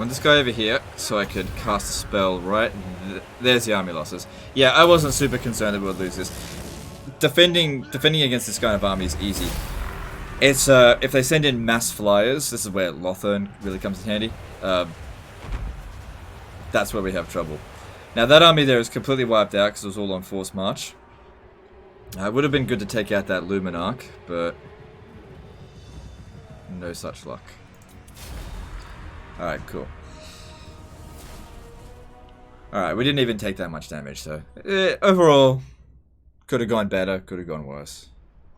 want this guy over here so I could cast a spell right. There's the army losses. Yeah, I wasn't super concerned that we would lose this. Defending against this kind of army is easy. It's if they send in mass flyers, this is where Lothern really comes in handy. That's where we have trouble. Now that army there is completely wiped out because it was all on forced march. It would have been good to take out that Luminarch, but no such luck. Alright, cool. Alright, we didn't even take that much damage, so overall, could have gone better, could have gone worse.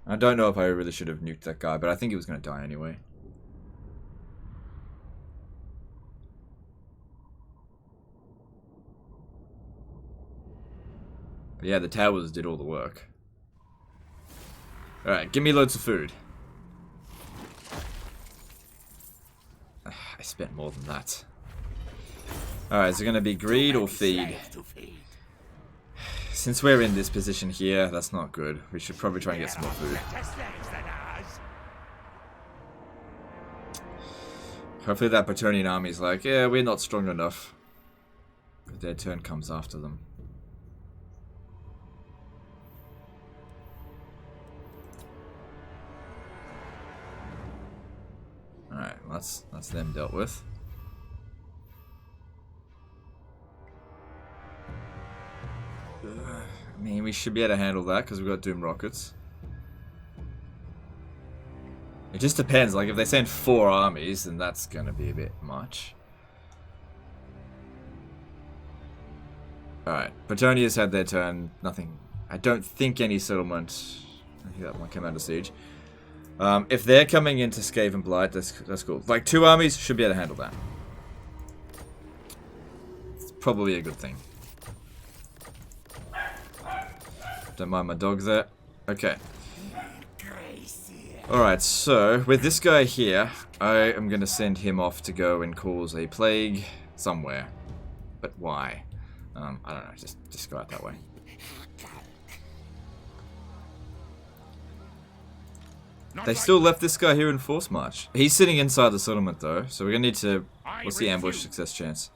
I don't know if I really should have nuked that guy, but I think he was going to die anyway. But yeah, the towers did all the work. Alright, give me loads of food. I spent more than that. Alright, is it going to be greed or feed? Since we're in this position here, that's not good. We should probably try and get some more food. Hopefully that Bretonnian army's like, yeah, we're not strong enough. But their turn comes after them. Alright, that's them dealt with. I mean, we should be able to handle that because we've got Doom Rockets. It just depends, like if they send 4 armies, then that's going to be a bit much. Alright, Bretonia's had their turn, nothing. I don't think any settlement. I think that one came out of siege. If they're coming into Skaven Blight, that's cool. Like 2 armies should be able to handle that. It's probably a good thing. Don't mind my dog there. Okay. Alright, so with this guy here, I am going to send him off to go and cause a plague somewhere. But why? I don't know, just go out that way. They still left this guy here in force march. He's sitting inside the settlement though, so we're going to need to... What's the ambush success chance?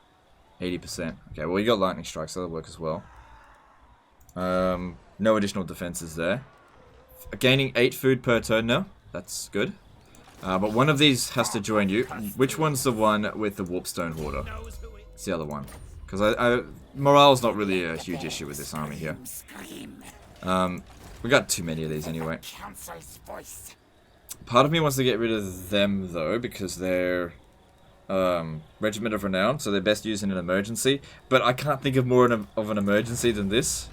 80%. Okay, well you got lightning strikes, so that'll work as well. No additional defenses there. Gaining 8 food per turn now. That's good. But one of these has to join you. Which one's the one with the Warpstone Hoarder? It's the other one. Because morale's not really a huge issue with this army here. We got too many of these anyway. Part of me wants to get rid of them though, because they're Regiment of Renown, so they're best used in an emergency. But I can't think of more of an emergency than this.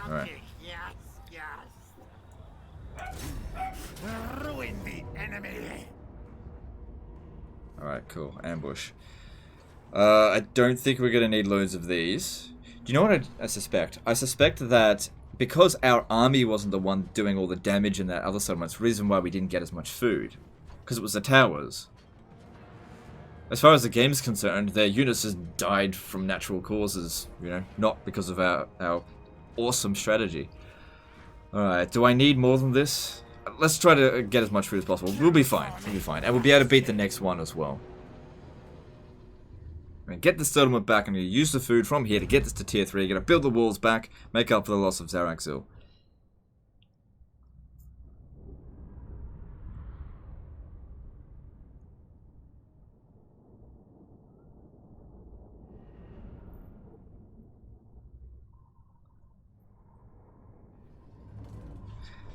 Alright. Ruin the enemy. Alright, cool. Ambush. I don't think we're going to need loads of these. Do you know what I suspect? I suspect that because our army wasn't the one doing all the damage in that other settlement, it's the reason why we didn't get as much food. Because it was the towers. As far as the game's concerned, their units just died from natural causes, you know, not because of our awesome strategy. Alright, do I need more than this? Let's try to get as much food as possible. We'll be fine. We'll be fine. And we'll be able to beat the next one as well. Get the settlement back. I'm going to use the food from here to get this to tier 3. I'm going to build the walls back, make up for the loss of Zaraxil.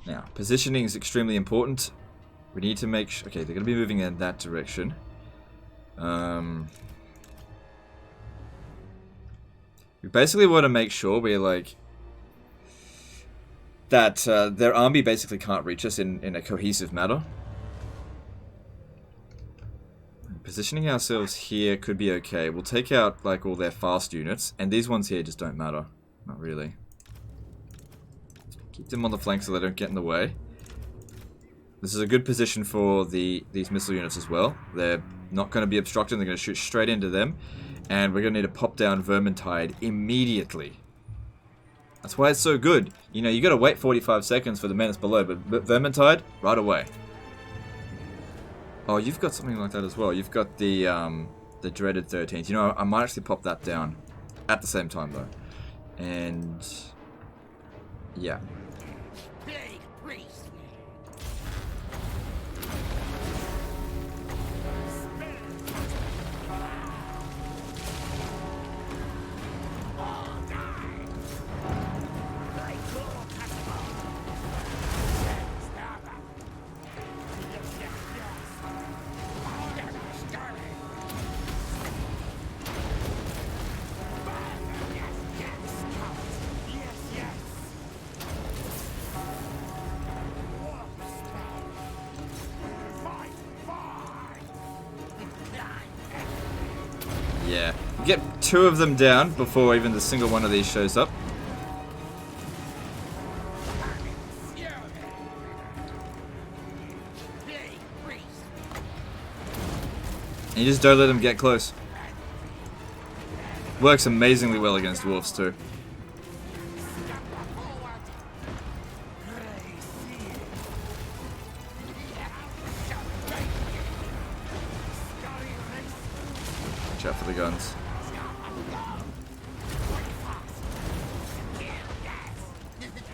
Now, positioning is extremely important. We need to make sure... Okay, they're going to be moving in that direction. We basically want to make sure we're like... that their army basically can't reach us in a cohesive manner. Positioning ourselves here could be okay. We'll take out like all their fast units, and these ones here just don't matter. Not really. Keep them on the flank so they don't get in the way. This is a good position for these missile units as well. They're not going to be obstructed. They're going to shoot straight into them. And we're going to need to pop down Vermintide immediately. That's why it's so good. You know, you got to wait 45 seconds for the menace below, but Vermintide, right away. Oh, you've got something like that as well. You've got the dreaded 13th. You know, I might actually pop that down at the same time though. And yeah. Big priest. Yeah. Get 2 of them down before even the single one of these shows up. And you just don't let them get close. Works amazingly well against wolves too. Watch out for the guns.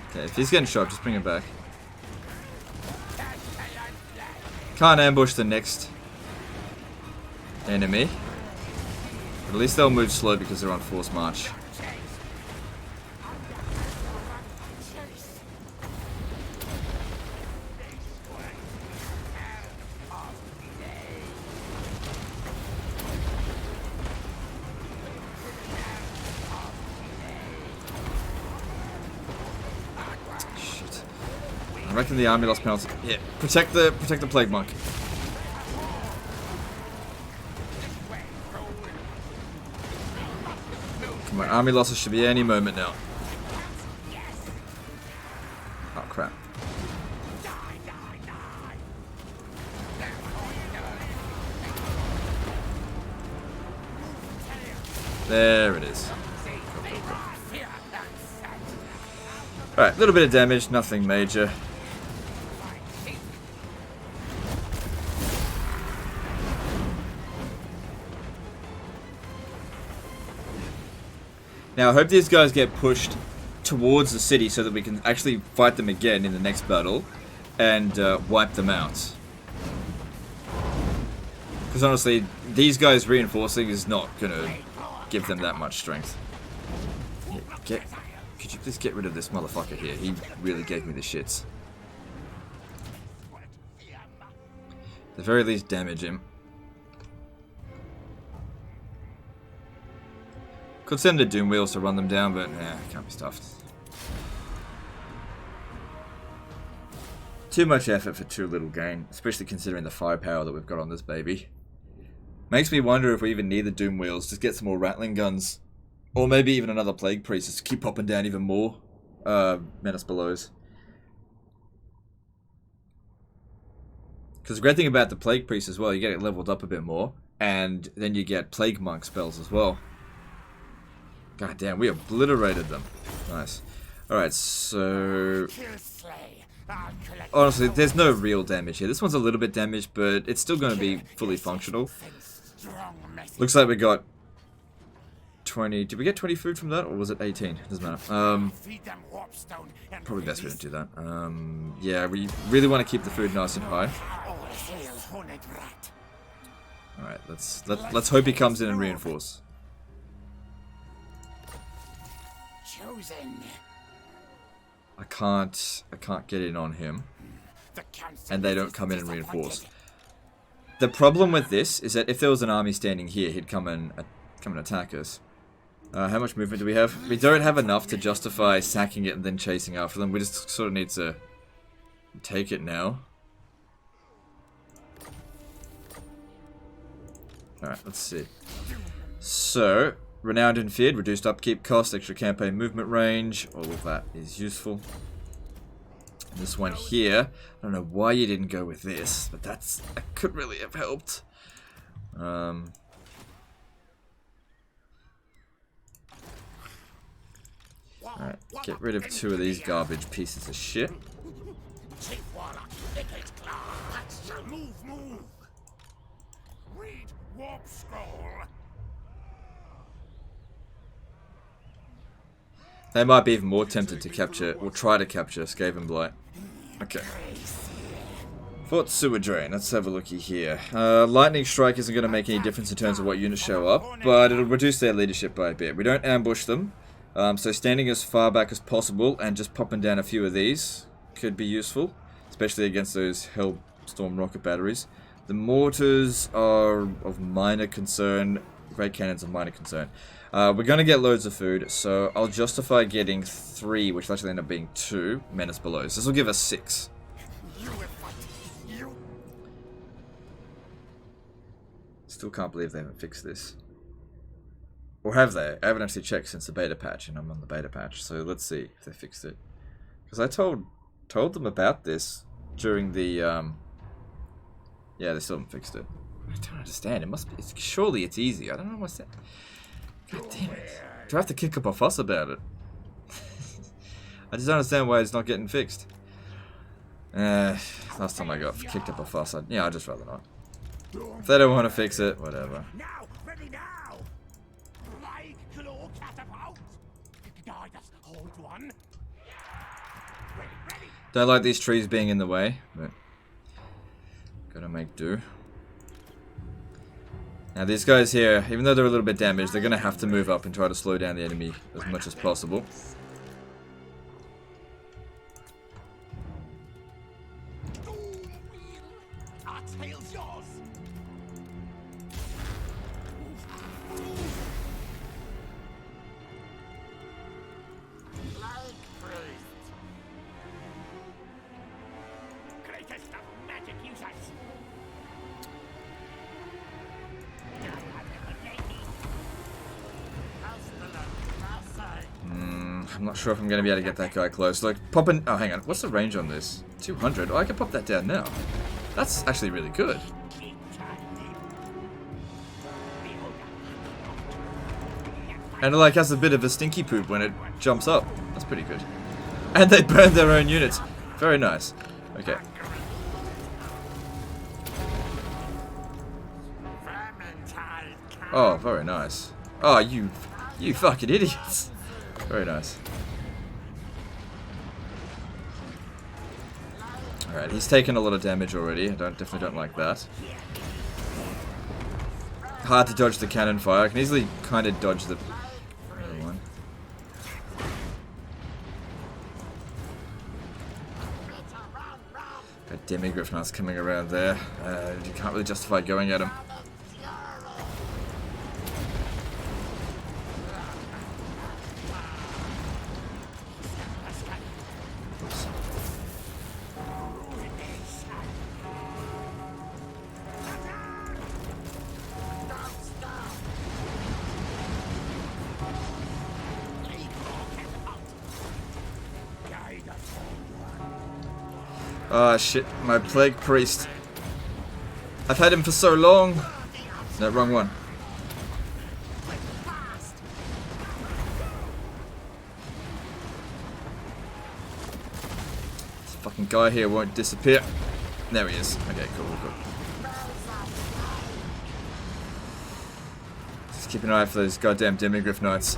Okay, if he's getting shot, just bring him back. Can't ambush the next enemy. But at least they'll move slow because they're on forced march. Shit. I reckon the army lost penalty. Yeah, protect the plague monk. My army losses should be any moment now. Oh crap. There it is. Alright, a little bit of damage, nothing major. Now I hope these guys get pushed towards the city so that we can actually fight them again in the next battle and wipe them out. Because honestly, these guys reinforcing is not going to give them that much strength. Yeah, could you please get rid of this motherfucker here? He really gave me the shits. At the very least, damage him. Could send the Doom Wheels to run them down, but can't be stuffed. Too much effort for too little gain, especially considering the firepower that we've got on this baby. Makes me wonder if we even need the Doom Wheels, just get some more Rattling guns. Or maybe even another Plague Priest, just to keep popping down even more Menace Belows. Because the great thing about the Plague Priest as well, you get it leveled up a bit more, and then you get Plague Monk spells as well. God damn, we obliterated them. Nice. Alright, so... honestly, there's no real damage here. This one's a little bit damaged, but it's still going to be fully functional. Looks like we got 20... did we get 20 food from that, or was it 18? Doesn't matter. Probably best we don't do that. Yeah, we really want to keep the food nice and high. Alright, let's hope he comes in and reinforce. I can't get in on him, and they don't come in and reinforce. The problem with this is that if there was an army standing here, he'd come and attack us. How much movement do we have? We don't have enough to justify sacking it and then chasing after them. We just sort of need to take it now. Alright, let's see. So, Renowned and Feared, reduced upkeep cost, extra campaign movement range, all of that is useful. And this one here, I don't know why you didn't go with this, but that could really have helped. Alright, get rid of 2 of these garbage pieces of shit. warp scroll. They might be even more tempted to capture, or try to capture, Skaven Blight. Okay. Fort Sewer Drain, let's have a looky here. Lightning Strike isn't going to make any difference in terms of what units show up, but it'll reduce their leadership by a bit. We don't ambush them, so standing as far back as possible and just popping down a few of these could be useful, especially against those Hellstorm rocket batteries. The mortars are of minor concern, great cannons of minor concern. We're going to get loads of food, so I'll justify getting 3, which will actually end up being 2 Menace Belows. This will give us 6. Still can't believe they haven't fixed this. Or have they? I haven't actually checked since the beta patch, and I'm on the beta patch, so let's see if they fixed it. Because I told them about this during the, yeah, they still haven't fixed it. I don't understand. It must be, surely it's easy. I don't know what's that. God damn it. Do I have to kick up a fuss about it? I just don't understand why it's not getting fixed. Last time I got kicked up a fuss, I'd just rather not. If they don't want to fix it, whatever. Now, ready now. Like claw catapult. Guide us, hold one. Ready. Don't like these trees being in the way, but gotta make do. Now these guys here, even though they're a little bit damaged, they're gonna have to move up and try to slow down the enemy as much as possible. Our tail's yours. Greatest of magic users. I'm not sure if I'm going to be able to get that guy close. Like, popping... Oh, hang on. What's the range on this? 200? Oh, I can pop that down now. That's actually really good. And it, like, has a bit of a stinky poop when it jumps up. That's pretty good. And they burn their own units. Very nice. Okay. Oh, very nice. Oh, you fucking idiots. Very nice. Alright, he's taken a lot of damage already. I definitely don't like that. Hard to dodge the cannon fire. I can easily kind of dodge the other one. Got Demigryph Knights coming around there. You can't really justify going at him. Ah, shit, my Plague Priest. I've had him for so long. No, wrong one. This fucking guy here won't disappear. There he is. Okay, cool, cool. Just keep an eye for those goddamn Demigryph Knights.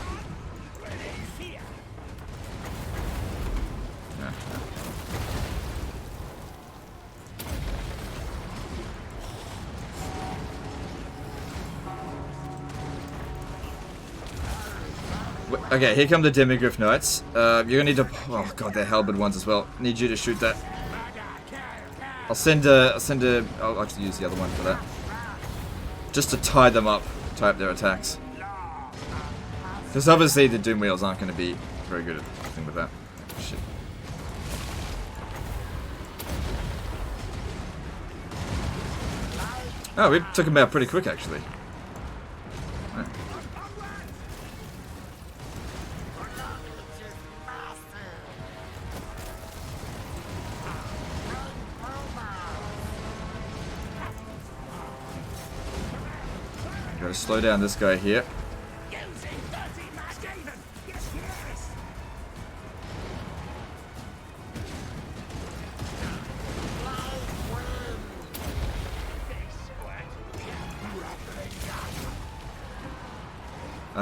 Okay, here come the Demigryph Knights. You're gonna need to... Oh god, they're halberd ones as well. Need you to shoot that. I'll actually use the other one for that. Just to tie them up. Tie up their attacks. Because obviously the Doom Wheels aren't going to be very good at anything with that. Shit. Oh, we took him out pretty quick actually. Right. Gotta slow down this guy here.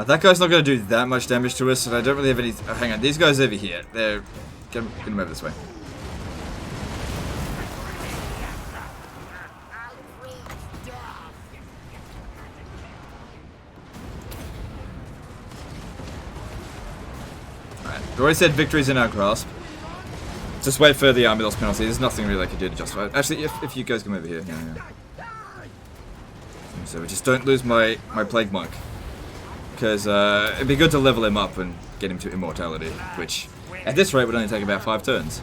That guy's not going to do that much damage to us, and I don't really have any... Oh, hang on, these guys over here, they're... Get them over this way. Alright, I already said victory's in our grasp. Just wait for the army loss penalty. There's nothing really I can do to justify it. Actually, if you guys come over here. Yeah. So we just don't lose my Plague Monk. Because it'd be good to level him up and get him to immortality. Which, at this rate, would only take about 5 turns.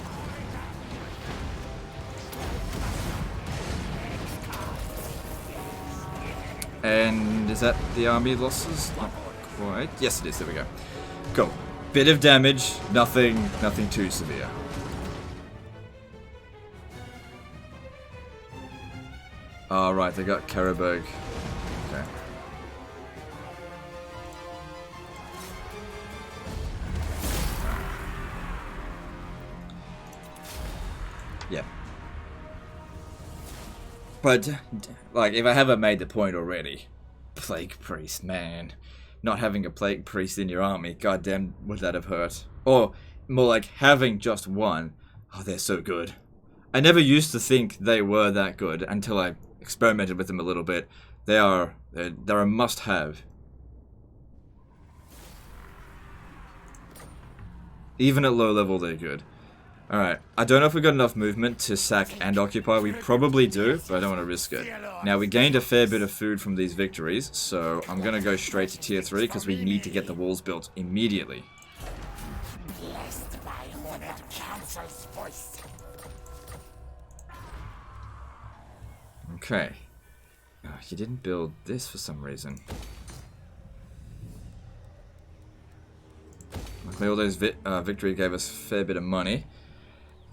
And is that the army losses? Not quite. Yes, it is. There we go. Cool. Bit of damage. Nothing too severe. Oh, right, they got Karaberg. Okay. Yeah. But, like, if I haven't made the point already, Plague Priest, man. Not having a Plague Priest in your army, goddamn, would that have hurt. Or, more like, having just one. Oh, they're so good. I never used to think they were that good until I experimented with them a little bit. They're a must-have. Even at low level, they're good. Alright, I don't know if we've got enough movement to sack and occupy. We probably do, but I don't want to risk it. Now, we gained a fair bit of food from these victories, so I'm going to go straight to tier 3 because we need to get the walls built immediately. Blessed by honored council's voice. Okay. Oh, you didn't build this for some reason. Luckily, all those victory gave us a fair bit of money.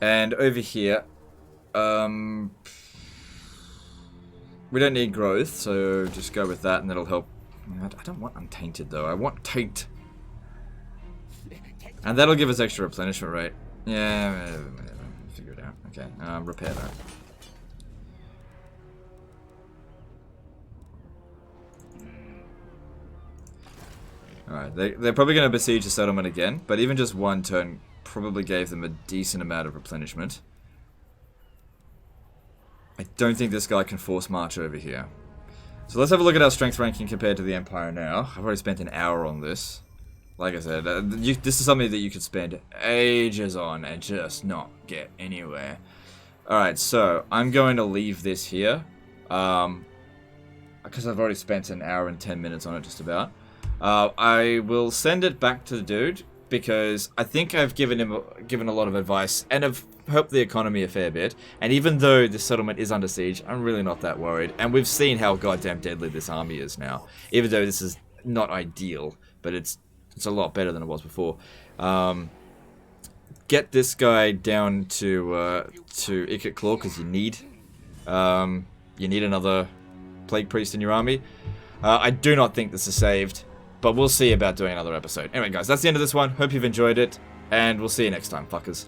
And over here, we don't need growth, so just go with that and that'll help. I don't want untainted though, I want taint. And that'll give us extra replenishment rate. Yeah, whatever. Figure it out. Okay, repair that. Alright, they're probably going to besiege the settlement again, but even just one turn probably gave them a decent amount of replenishment. I don't think this guy can force march over here. So let's have a look at our strength ranking compared to the Empire now. I've already spent an hour on this. Like I said, this is something that you could spend ages on and just not get anywhere. Alright, so I'm going to leave this here. Because I've already spent an hour and 10 minutes on it just about. I will send it back to the dude because I think I've given a lot of advice and have helped the economy a fair bit. And even though this settlement is under siege, I'm really not that worried. And we've seen how goddamn deadly this army is now. Even though this is not ideal, but it's a lot better than it was before. Get this guy down to Ikit Claw because you need another Plague Priest in your army. I do not think this is saved. But we'll see about doing another episode. Anyway, guys, that's the end of this one. Hope you've enjoyed it. And we'll see you next time, fuckers.